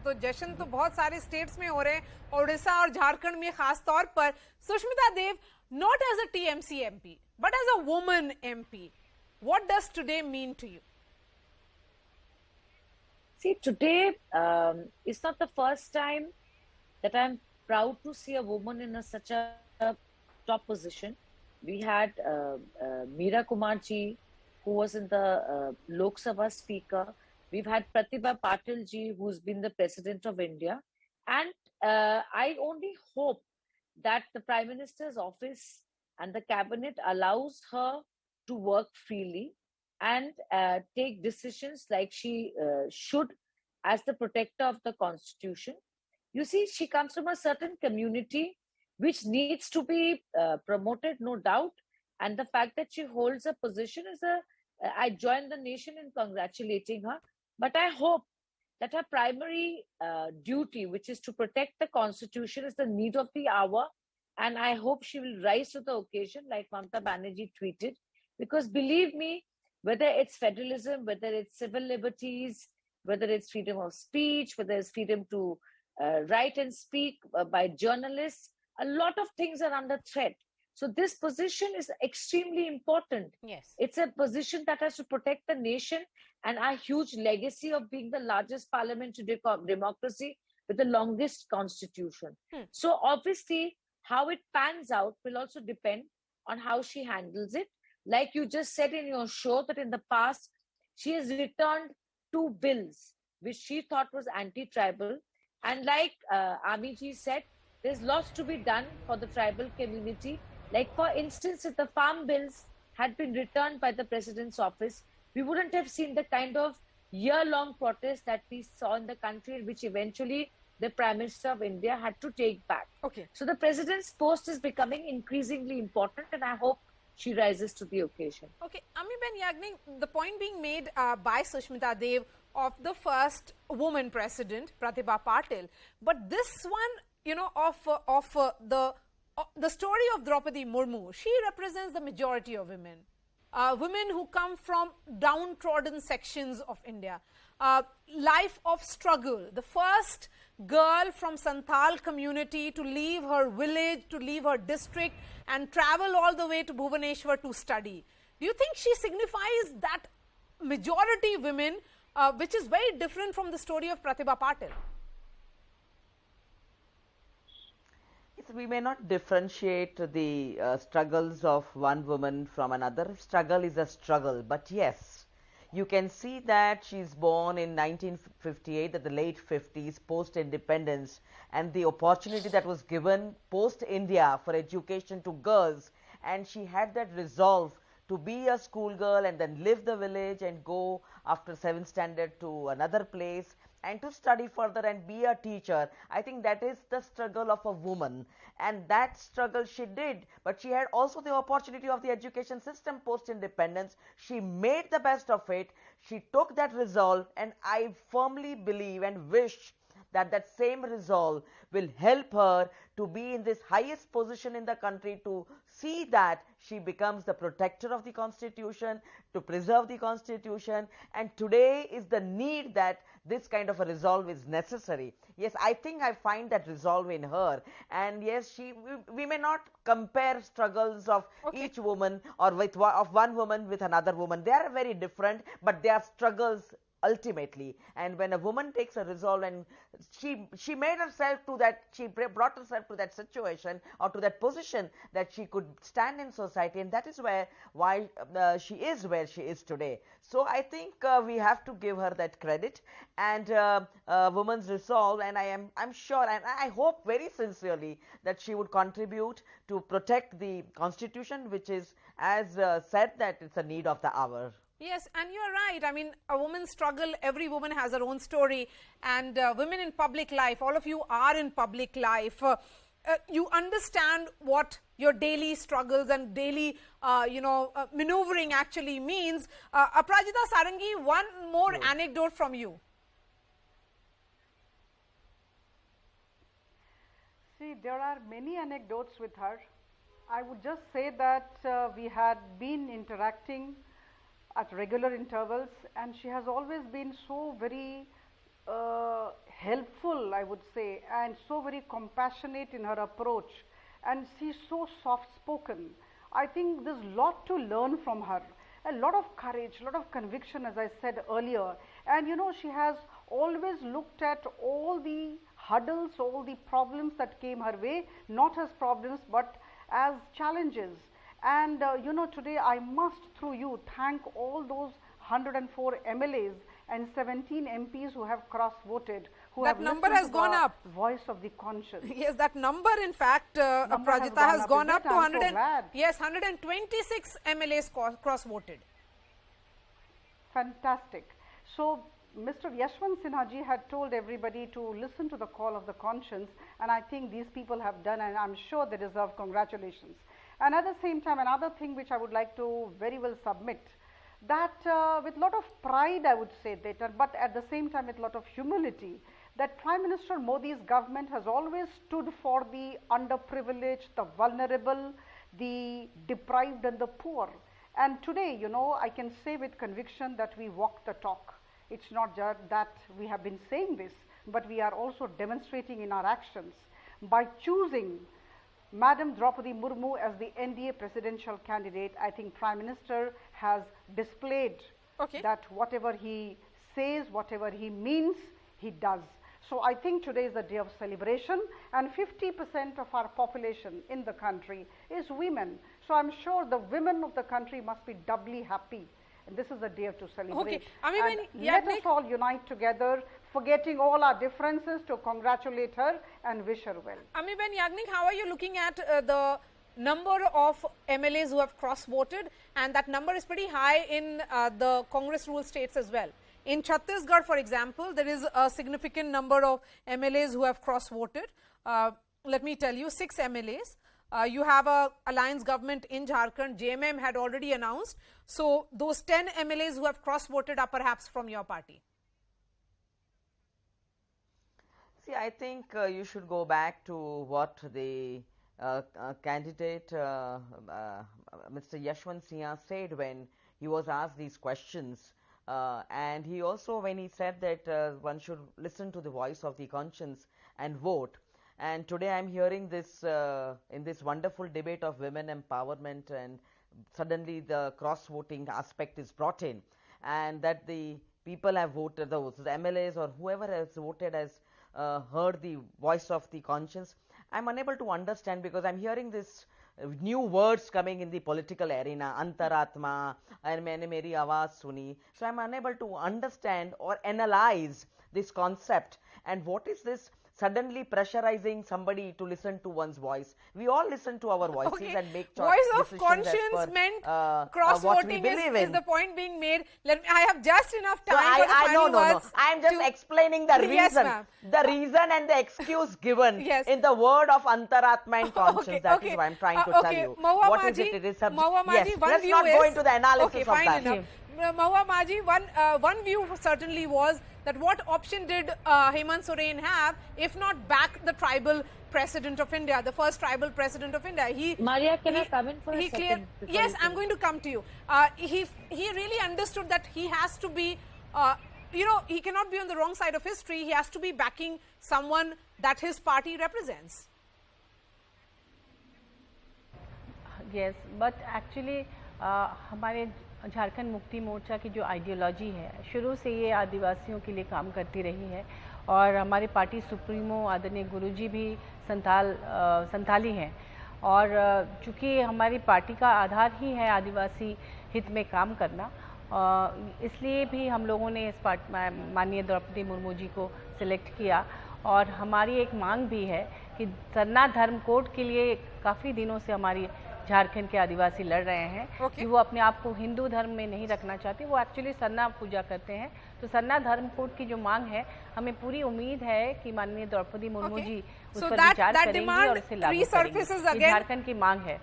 तो जश्न तो बहुत सारे स्टेट्स में हो रहे हैं, ओडिशा और झारखंड में खास तौर पर। Sushmita Dev, not as a TMC MP, but as a woman MP, what does today mean to you? See, today is not the first time that I'm proud to see a woman in such a top position. We had Meera Kumarji, who was in the Lok Sabha Speaker. We've had Pratibha Patil ji, who's been the President of India. And I only hope that the Prime Minister's office and the cabinet allows her to work freely and take decisions like she should as the protector of the Constitution. You see, she comes from a certain community which needs to be promoted, no doubt. And the fact that she holds a position is I join the nation in congratulating her. But I hope that her primary duty, which is to protect the Constitution, is the need of the hour. And I hope she will rise to the occasion, like Mamata Banerjee tweeted. Because believe me, whether it's federalism, whether it's civil liberties, whether it's freedom of speech, whether it's freedom to write and speak by journalists, a lot of things are under threat. So this position is extremely important. Yes. It's a position that has to protect the nation and our huge legacy of being the largest parliamentary democracy with the longest constitution. So obviously, how it pans out will also depend on how she handles it. Like you just said in your show, that in the past, she has returned 2 bills which she thought was anti-tribal. And like Amiji said, there's lots to be done for the tribal community. Like, for instance, if the farm bills had been returned by the president's office, we wouldn't have seen the kind of year-long protest that we saw in the country, which eventually the Prime Minister of India had to take back. Okay. So the president's post is becoming increasingly important, and I hope she rises to the occasion. Okay, Ami-ben Yagnik, the point being made by Sushmita Dev of the first woman president, Pratibha Patil, but this one, you know, of the story of Draupadi Murmu, she represents the majority of women. Women who come from downtrodden sections of India. Life of struggle. The first girl from Santhal community to leave her village, to leave her district and travel all the way to Bhubaneswar to study. Do you think she signifies that majority women, which is very different from the story of Pratibha Patil? We may not differentiate the struggles of one woman from another. Struggle is a struggle, but yes, you can see that she's born in 1958, at the late 50s, post-independence, and the opportunity that was given post-India for education to girls, and she had that resolve to be a schoolgirl and then leave the village and go after 7th standard to another place and to study further and be a teacher. I think that is the struggle of a woman, and that struggle she did, but she had also the opportunity of the education system post-independence. She made the best of it. She took that resolve, and I firmly believe and wish that that same resolve will help her to be in this highest position in the country, to see that she becomes the protector of the Constitution, to preserve the Constitution. And today is the need that this kind of a resolve is necessary. Yes, I think I find that resolve in her. And yes, we may not compare struggles of each woman or of one woman with another woman. They are very different, but they are struggles ultimately. And when a woman takes a resolve, and she made herself to that, she brought herself to that situation or to that position that she could stand in society, and that is why she is where she is today. So I think we have to give her that credit, and woman's resolve, and I'm sure and I hope very sincerely that she would contribute to protect the Constitution, which is, as said, that it's a need of the hour. Yes, and you're right. I mean, a woman's struggle, every woman has her own story, and women in public life, all of you are in public life. You understand what your daily struggles and daily, maneuvering actually means. Aprajita Sarangi, one more anecdote from you. See, there are many anecdotes with her. I would just say that we had been interacting at regular intervals, and she has always been so very helpful, I would say, and so very compassionate in her approach, and she's so soft spoken. I think there's a lot to learn from her, a lot of courage, a lot of conviction, as I said earlier. And she has always looked at all the hurdles, all the problems that came her way, not as problems but as challenges. And today I must, through you, thank all those 104 MLAs and 17 MPs who have cross-voted, who That have number listened has to gone the up. voice of the conscience. Yes, that number, in fact, Prajita, has gone up to 100. Yes, 126 MLAs cross-voted. Fantastic. So, Mr. Yashwant Sinha ji had told everybody to listen to the call of the conscience, and I think these people have done, and I'm sure they deserve congratulations. And at the same time, another thing which I would like to very well submit, that with a lot of pride I would say that, but at the same time with a lot of humility, that Prime Minister Modi's government has always stood for the underprivileged, the vulnerable, the deprived and the poor. And today, I can say with conviction that we walk the talk. It's not just that we have been saying this, but we are also demonstrating in our actions by choosing Madam Draupadi Murmu as the NDA presidential candidate. I think Prime Minister has displayed that whatever he says, whatever he means, he does. So I think today is a day of celebration, and 50% of our population in the country is women. So I'm sure the women of the country must be doubly happy. And this is a day to celebrate. Let us all unite together, forgetting all our differences, to congratulate her and wish her well. Amiben Yagnik, how are you looking at the number of MLAs who have cross-voted? And that number is pretty high in the Congress rule states as well. In Chhattisgarh, for example, there is a significant number of MLAs who have cross-voted. Let me tell you, 6 MLAs. You have a alliance government in Jharkhand. JMM had already announced. So those 10 MLAs who have cross-voted are perhaps from your party. See, I think you should go back to what the candidate Mr. Yashwant Sinha said when he was asked these questions. And he also, when he said that one should listen to the voice of the conscience and vote. And today I am hearing this in this wonderful debate of women empowerment, and suddenly the cross-voting aspect is brought in, and that the people have voted, the MLAs or whoever has voted has heard the voice of the conscience. I am unable to understand, because I am hearing this new words coming in the political arena, Antaratma, and Maine Meri Awaaz Suni. So I am unable to understand or analyze this concept, and what is this suddenly pressurizing somebody to listen to one's voice. We all listen to our voices and make voice of conscience meant cross-voting is the point being made. I have just enough time for the final words. I am just explaining the reason. Yes, the reason and the excuse given in the word of Antaratma and conscience. That is what I am trying to tell you. What is it? It is yes, let's not go into the analysis of that. Mahua Maji, one view certainly was that what option did Hemant Soren have if not back the tribal president of India, the first tribal president of India? Maria, can I come in for a second? Yes, I'm going to come to you. He really understood that he has to be, he cannot be on the wrong side of history. He has to be backing someone that his party represents. Yes, but actually हमारे झारखंड मुक्ति मोर्चा की जो ideology है, शुरू से ये आदिवासियों के लिए काम करती रही है, और हमारी पार्टी सुप्रीमो आदरणीय गुरुजी भी संथाली हैं, और चूँकि हमारी पार्टी का आधार ही है आदिवासी हित में काम करना, इसलिए भी हम लोगों ने इस माननीय द्रौपदी मुर्मू जी को सिलेक्ट किया। और हमारी एक मांग भी है कि सरना धर्म कोड के लिए काफ़ी दिनों से हमारी झारखंड के आदिवासी लड़ रहे हैं कि वो अपने आप को हिंदू धर्म में नहीं रखना चाहते, वो एक्चुअली सरना पूजा करते हैं। तो सरना धर्म कोड की जो मांग है, हमें पूरी उम्मीद है कि माननीय द्रौपदी मुर्मू जी उस पर विचार करेंगी और इसे लागू करेंगी। झारखंड की मांग है।